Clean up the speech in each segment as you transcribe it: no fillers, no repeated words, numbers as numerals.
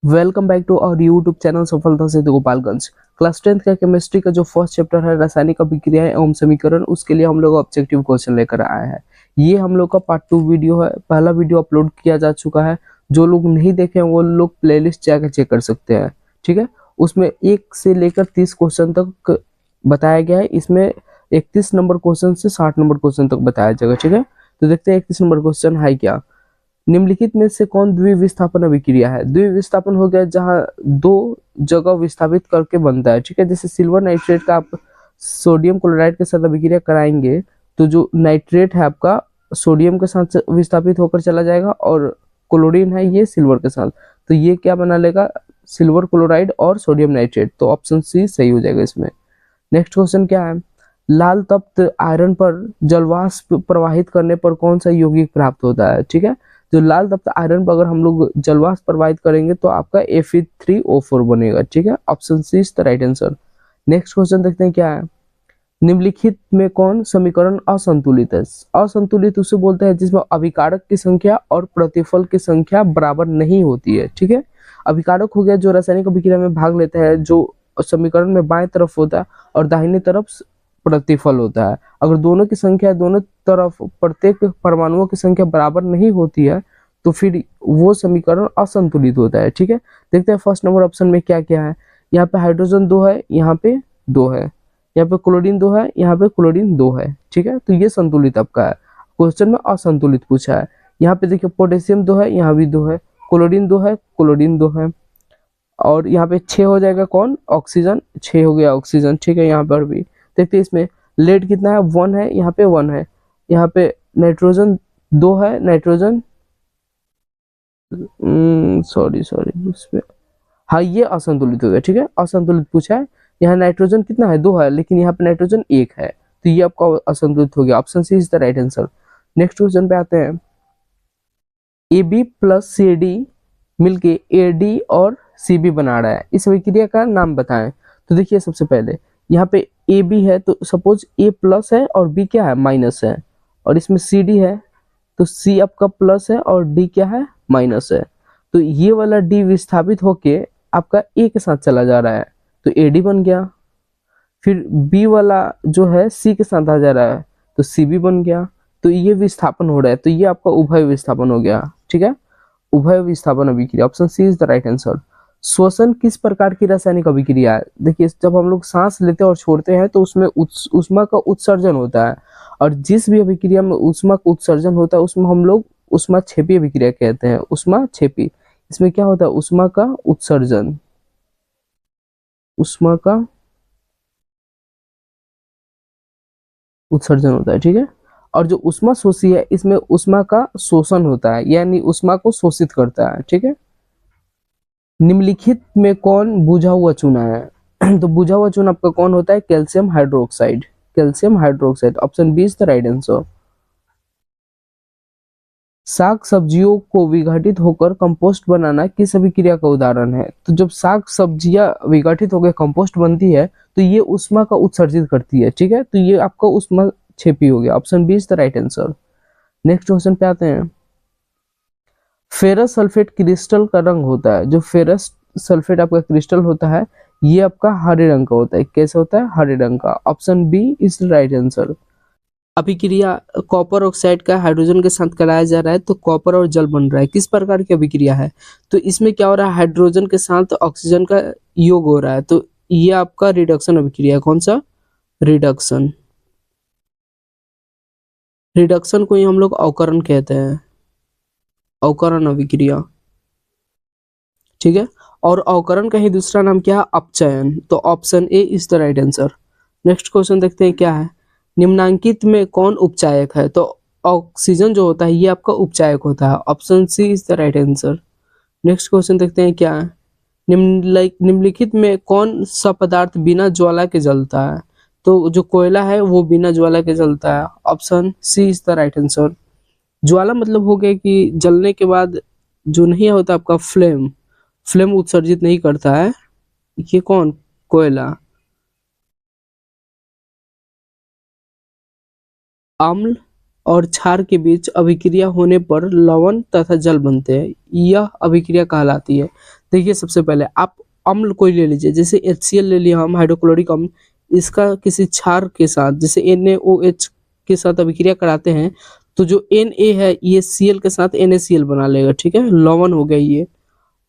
Welcome back to our YouTube channel सफलता से Gopalganj. Class 10th का केमिस्ट्री का जो फर्स्ट चैप्टर है रासायनिक अभिक्रियाएं एवं समीकरण, उसके लिए हम लोग ऑब्जेक्टिव क्वेश्चन लेकर आए हैं। ये हम लोग का पार्ट 2 वीडियो है। पहला वीडियो अपलोड किया जा चुका है। जो लोग नहीं देखे हैं वो लोग प्लेलिस्ट जाकर चेक कर सकते हैं। ठीक है, उसमें 1 से लेकर 30 क्वेश्चन तक बताया गया है। इसमें 31 नंबर क्वेश्चन से 60 नंबर क्वेश्चन तक बताया जाएगा। ठीक है, तो देखते हैं 31 नंबर क्वेश्चन है क्या। निम्नलिखित में से कौन द्विविस्थापन अभिक्रिया है? द्विविस्थापन हो गया जहां दो जगह विस्थापित करके बनता है। ठीक है, जैसे सिल्वर नाइट्रेट का आप सोडियम क्लोराइड के साथ अभिक्रिया कराएंगे तो जो नाइट्रेट है आपका सोडियम के साथ विस्थापित होकर चला जाएगा और क्लोरीन है ये सिल्वर के साथ, तो ये क्या बना लेगा? सिल्वर क्लोराइड और सोडियम नाइट्रेट। तो ऑप्शन सी सही हो जाएगा इसमें। नेक्स्ट क्वेश्चन क्या है? लाल तप्त आयरन पर जलवाष्प प्रवाहित करने पर कौन सा यौगिक प्राप्त होता है? ठीक है, जो लाल तप्त आयरन पर अगर हम लोग जलवाष्प प्रवाहित करेंगे तो आपका Fe3O4 बनेगा। ठीक है, option C is the right answer. Next question देखते हैं क्या है। निम्नलिखित में कौन समीकरण असंतुलित है? असंतुलित उसे बोलते हैं जिसमें अभिकारक की संख्या और प्रतिफल की संख्या बराबर नहीं होती है। ठीक है, अभिकारक हो गया जो रासायनिक अभिक्रिया में भाग लेता है, जो समीकरण में बाएं तरफ होता है, और दाहिनी तरफ प्रतिफल होता है। अगर दोनों की संख्या दोनों तरफ प्रत्येक परमाणुओं की संख्या बराबर नहीं होती है तो फिर वो समीकरण असंतुलित होता है। ठीक है, देखते हैं फर्स्ट नंबर ऑप्शन में क्या क्या है। यहाँ पे हाइड्रोजन 2 है, यहाँ पे 2 है, यहाँ पे क्लोरीन 2 है, यहाँ पे क्लोरीन 2 है। ठीक है, तो ये संतुलित आपका है। क्वेश्चन में असंतुलित पूछा है। यहाँ पे देखिए पोटेशियम 2 है, यहाँ भी 2 है, क्लोरीन 2 है, क्लोरीन 2 है, और यहाँ पे 6 हो जाएगा कौन? ऑक्सीजन। 6 हो गया ऑक्सीजन। ठीक है, यहाँ पर भी देखते हैं इसमें लेड कितना है? 1 है, यहाँ पे 1 है, यहाँ पे नाइट्रोजन 2 है, नाइट्रोजन सॉरी सॉरी उस पे, हाँ ये असंतुलित हो गया। ठीक है, असंतुलित पूछा है। यहाँ नाइट्रोजन कितना है? 2 है, लेकिन यहाँ पे नाइट्रोजन 1 है, तो ये आपका असंतुलित हो गया। Option C is the right answer. Next question पे आते हैं। A B plus C D मिलके ए डी और सी बी बना रहा है, इस अभिक्रिया का नाम बताएं। तो देखिए सबसे पहले यहाँ पे ए बी है, तो सपोज ए प्लस है और बी क्या है? माइनस है, और इसमें सी डी है, तो सी आपका प्लस है और डी क्या है? माइनस है। तो ये वाला डी विस्थापित होके आपका ए के साथ चला जा रहा है, तो ए डी बन गया। फिर बी वाला जो है सी के साथ आ जा रहा है, तो सी बी बन गया। तो ये विस्थापन हो रहा है, तो ये आपका उभय विस्थापन हो गया। ठीक है, उभय विस्थापन अभिक्रिया, option C is the right answer. श्वसन किस प्रकार की रासायनिक अभिक्रिया है? देखिए जब हम लोग सांस लेते हैं और छोड़ते हैं तो उसमें ऊष्मा का उत्सर्जन होता है, और जिस भी अभिक्रिया में ऊष्मा का उत्सर्जन होता है उसमें हम लोग ऊष्मा क्षेपी अभिक्रिया कहते हैं। ऊष्मा क्षेपी, इसमें क्या होता है? ऊष्मा का उत्सर्जन, ऊष्मा का उत्सर्जन होता है। ठीक है, और जो ऊष्मा शोषी है इसमें ऊष्मा का शोषण होता है, यानी ऊष्मा को शोषित करता है। ठीक है, निम्नलिखित में कौन बुझा हुआ चूना है? तो बुझा हुआ चूना आपका कौन होता है? Calcium hydroxide. Calcium hydroxide, option B is the right answer. साग सब्जियों को विघटित होकर कंपोस्ट बनाना किस अभिक्रिया का उदाहरण है? तो जब साग सब्जियां विघटित होकर कंपोस्ट बनती है तो ये ऊष्मा का उत्सर्जित करती है। ठीक है, तो ये आपका ऊष्मा क्षेपी हो गया। Option B is the right answer. Next question पे आते हैं। फेरस सल्फेट क्रिस्टल का रंग होता है, जो फेरस सल्फेट आपका क्रिस्टल होता है ये आपका हरे रंग का होता है। कैसे होता है? हरे रंग का। Option B is the right answer. अभिक्रिया कॉपर ऑक्साइड का हाइड्रोजन के साथ कराया जा रहा है, तो कॉपर और जल बन रहा है। किस प्रकार की अभिक्रिया है? तो इसमें क्या हो रहा है? हाइड्रोजन के साथ ऑक्सीजन का योग हो रहा है, तो ये आपका रिडक्शन अभिक्रिया है। कौन सा? रिडक्शन। रिडक्शन को ही हम लोग अवकरण कहते हैं, अवकरण अभिक्रिया। ठीक है, और अवकरण का ही दूसरा नाम क्या है? अपचयन। तो option A is the right answer. Next question देखते हैं क्या है। निम्नांकित में कौन उपचायक है? तो ऑक्सीजन जो होता है ये आपका उपचायक होता है। Option C is the right answer. Next question देखते हैं क्या है। निम्नलिखित में कौन सा पदार्थ बिना ज्वाला के जलता है? तो जो कोयला है वो बिना ज्वाला के जलता है। Option C is the right answer. ज्वाला मतलब हो गया कि जलने के बाद जो नहीं होता आपका फ्लेम, फ्लेम उत्सर्जित नहीं करता है। ये कौन? कोयला। अम्ल और क्षार के बीच अभिक्रिया होने पर लवण तथा जल बनते हैं, यह अभिक्रिया कहलाती है। देखिए सबसे पहले आप अम्ल कोई ले लीजिए, जैसे HCl ले लिया हम, हाइड्रोक्लोरिक अम्ल, इसका किसी क्षार के साथ जैसे NaOH के साथ अभिक्रिया कराते हैं तो जो Na है ये Cl के साथ NaCl बना लेगा, ठीक है, लवण हो गया ये।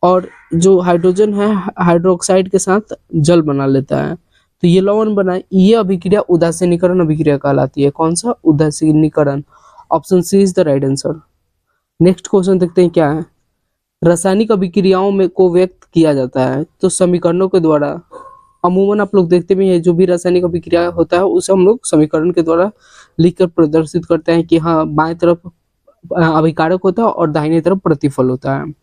और जो हाइड्रोजन है हाइड्रोक्साइड के साथ जल बना लेता है, तो ये लवण बनाए, ये अभिक्रिया उदासीनीकरण अभिक्रिया कहलाती है। कौन सा? उदासीनीकरण। Option C is the right answer. Next question देखते हैं क्या है। रासायनिक अभिक्रियाओं में को व्यक्त किया जाता है तो समीकरणों के द्वारा। अमूमन आप लोग देखते भी हैं जो भी रासायनिक अभिक्रिया होता है उसे हम लोग समीकरण के द्वारा लिखकर प्रदर्शित करते हैं कि हाँ बाएं तरफ अभिकारक होता है और दाहिने तरफ प्रतिफल होता है।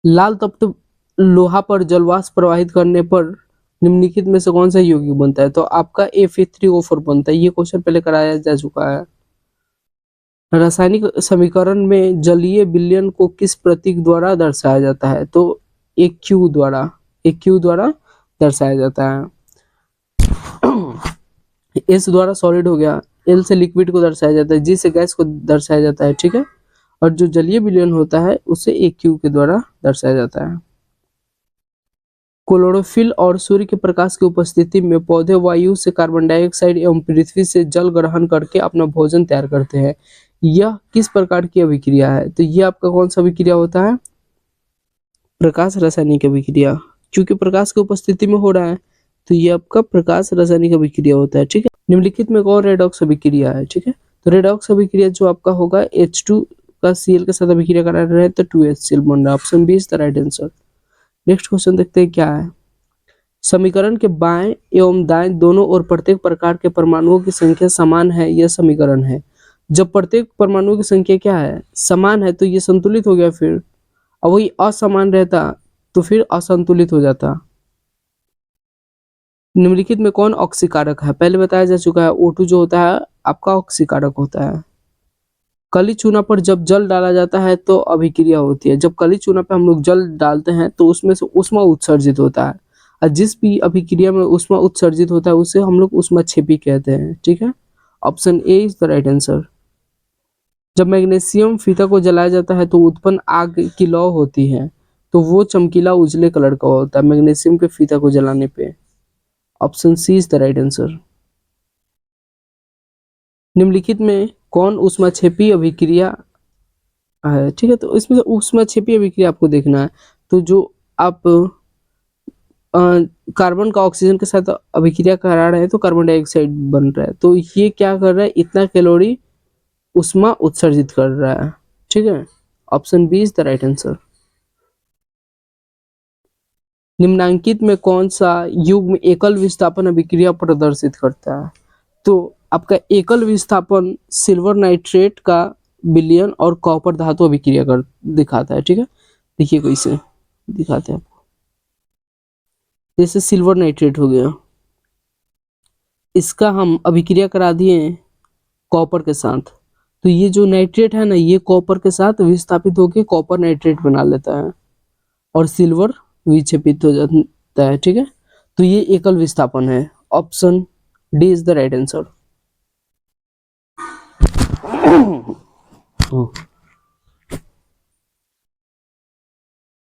लाल तप्त लोहा पर जलवाष्प प्रवाहित करने पर निम्नलिखित में से कौन सा यौगिक बनता है? तो आपका Fe3O4 बनता है। ये क्वेश्चन पहले कराया जा चुका है। रासायनिक समीकरण में जलीय विलयन को किस प्रतीक द्वारा दर्शाया जाता है? तो AQ द्वारा दर्शाया जाता है। S द्वारा सॉलिड हो गया, L से लिक्विड को दर्शाया जाता है, G से गैस को दर्शाया जाता है, ठीक है। और जो जलीय विलयन होता है उसे AQ के द्वारा दर्शाया जाता है। क्लोरोफिल और सूर्य के प्रकाश की उपस्थिति में पौधे वायु से कार्बन डाइऑक्साइड एवं पृथ्वी से जल ग्रहण करके अपना भोजन तैयार करते हैं। यह किस प्रकार की अभिक्रिया है? तो यह आपका कौन सा अभिक्रिया होता है? प्रकाश रासायनिक अभिक्रिया। क्योंकि प्रकाश की उपस्थिति में हो रहा है तो यह आपका प्रकाश रासायनिक अभिक्रिया होता है, ठीक है। निम्नलिखित में कौन रेडॉक्स अभिक्रिया है? ठीक है, तो रेडॉक्स अभिक्रिया जो आपका होगा H2 का Cl के साथ अभिक्रिया करा रहे हैं तो 2HCl बन रहा है। Option B is the right answer. Next question देखते हैं क्या है। समीकरण के बाएं एवं दाएं दोनों ओर प्रत्येक प्रकार के परमाणुओं की संख्या समान है, यह समीकरण है। जब प्रत्येक परमाणु की संख्या क्या है? समान है, तो ये संतुलित हो गया। फिर अब वही असमान रहता तो फिर असंतुलित हो जाता। निम्नलिखित में कौन ऑक्सीकारक है? पहले बताया जा चुका है, O2 जो होता है आपका ऑक्सीकारक होता है। कली चूना पर जब जल डाला जाता है तो अभिक्रिया होती है। जब कली चूना पे हम लोग जल डालते हैं तो उसमें से ऊष्मा उत्सर्जित होता है, और जिस भी अभिक्रिया में ऊष्मा उत्सर्जित होता है उसे हम लोग ऊष्माक्षेपी कहते हैं, ठीक है। Option A is the right answer. जब मैग्नीशियम फीता को जलाया जाता है तो उत्पन्न आग की लौ होती है, तो वो चमकीला उजले कलर का होता है मैग्नीशियम के फीता को जलाने पे। Option C is the right answer. निम्नलिखित में कौन ऊष्माक्षेपी अभिक्रिया है? ठीक है, तो इसमें से ऊष्माक्षेपी अभिक्रिया आपको देखना है। तो जो आप कार्बन का ऑक्सीजन के साथ अभिक्रिया करा रहे हैं तो कार्बन डाइऑक्साइड बन रहा है, तो ये क्या कर रहा है? इतना कैलोरी ऊष्मा उत्सर्जित कर रहा है, ठीक है। Option B is the right answer. निम्नांकित में कौन सा युग्म एकल विस्थापन अभिक्रिया प्रदर्शित करता है? तो आपका एकल विस्थापन सिल्वर नाइट्रेट का विलयन और कॉपर धातु अभिक्रिया कर दिखाता है, ठीक है। देखिए कैसे दिखाते हैं आपको। जैसे सिल्वर नाइट्रेट हो गया, इसका हम अभिक्रिया करा दिए कॉपर के साथ, तो ये जो नाइट्रेट है ना ये कॉपर के साथ विस्थापित होकर कॉपर नाइट्रेट बना लेता है और सिल्वर विक्षेपित हो जाता है, ठीक है। तो ये एकल विस्थापन है। Option D is the right answer.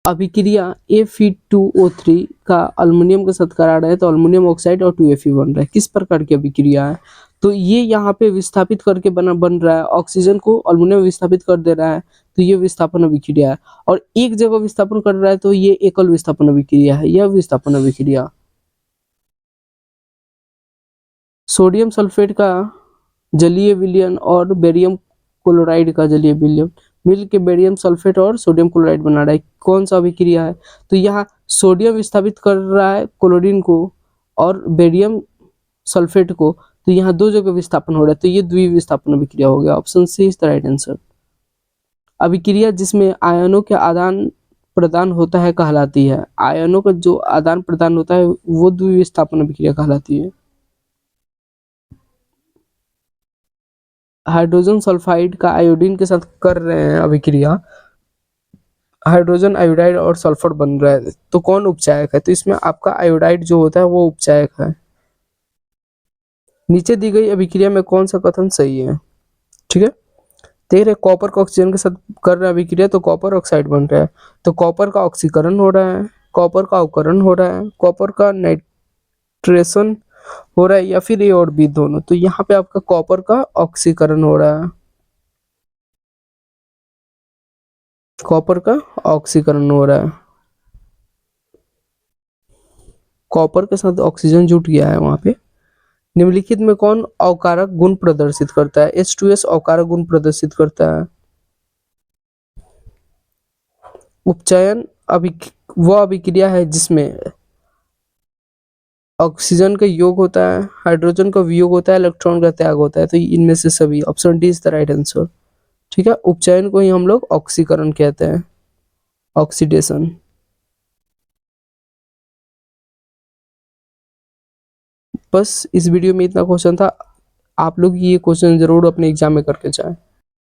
अभिक्रिया Fe2O3 का अल्युमिनियम के साथ करा रहे हैं तो अल्युमिनियम ऑक्साइड और 2Fe बन रहा है। किस प्रकार की अभिक्रिया है? तो ये यहाँ पे विस्थापित करके बन रहा है, ऑक्सीजन को अल्युमिनियम विस्थापित कर दे रहा है, तो ये विस्थापन अभिक्रिया है। और एक जगह विस्थापन कर रहा है तो ये एकल विस्थापन अभिक्रिया है, यह विस्थापन अभिक्रिया। सोडियम सल्फेट का जलीय विलयन और बेरियम क्लोराइड का जलीय विलयन मिल के बेरियम सल्फेट और सोडियम क्लोराइड बना रहा है। कौन सा अभिक्रिया है? तो यहाँ सोडियम विस्थापित कर रहा है क्लोरीन को और बेरियम सल्फेट को, तो यहाँ दो जगह विस्थापन हो रहा है, तो ये द्विविस्थापन अभिक्रिया हो गया। Option C is the right answer. अभिक्रिया जिसमें आयनों के आदान प्रदान होता है कहलाती है। आयनों का जो आदान प्रदान होता है वो द्विविस्थापन अभिक्रिया कहलाती है। हाइड्रोजन सल्फाइड का आयोडीन के साथ कर रहे हैं अभिक्रिया, हाइड्रोजन आयोडाइड और सल्फर बन रहा है, तो कौन उपचायक है? तो इसमें आपका आयोडाइड जो होता है वो उपचायक है। नीचे दी गई अभिक्रिया में कौन सा कथन सही है? ठीक है, देख रहे कॉपर का ऑक्सीजन के साथ कर रहा है अभिक्रिया तो कॉपर ऑक्साइड बन रहा है। तो कॉपर का ऑक्सीकरण हो रहा है, कॉपर का अवकरण हो रहा है, कॉपर का नाइट्रेशन हो रहा है, या फिर ए और बी दोनों। तो यहाँ पे आपका कॉपर का ऑक्सीकरण हो रहा है, कॉपर का ऑक्सीकरण हो रहा है। कॉपर के साथ ऑक्सीजन जुट गया है वहां पे। निम्नलिखित में कौन अवकारक गुण प्रदर्शित करता है? H2S अवकारक गुण प्रदर्शित करता है। उपचयन वह अभिक्रिया है जिसमें ऑक्सीजन का योग होता है, हाइड्रोजन का वियोग होता है, इलेक्ट्रॉन का त्याग होता है। तो इनमें से सभी, option D is the right answer. ठीक है, उपचयन को ही हम लोग ऑक्सीकरण कहते हैं, ऑक्सीडेशन। बस इस वीडियो में इतना क्वेश्चन था, आप लोग ये क्वेश्चन जरूर अपने एग्जाम में करके जाएं।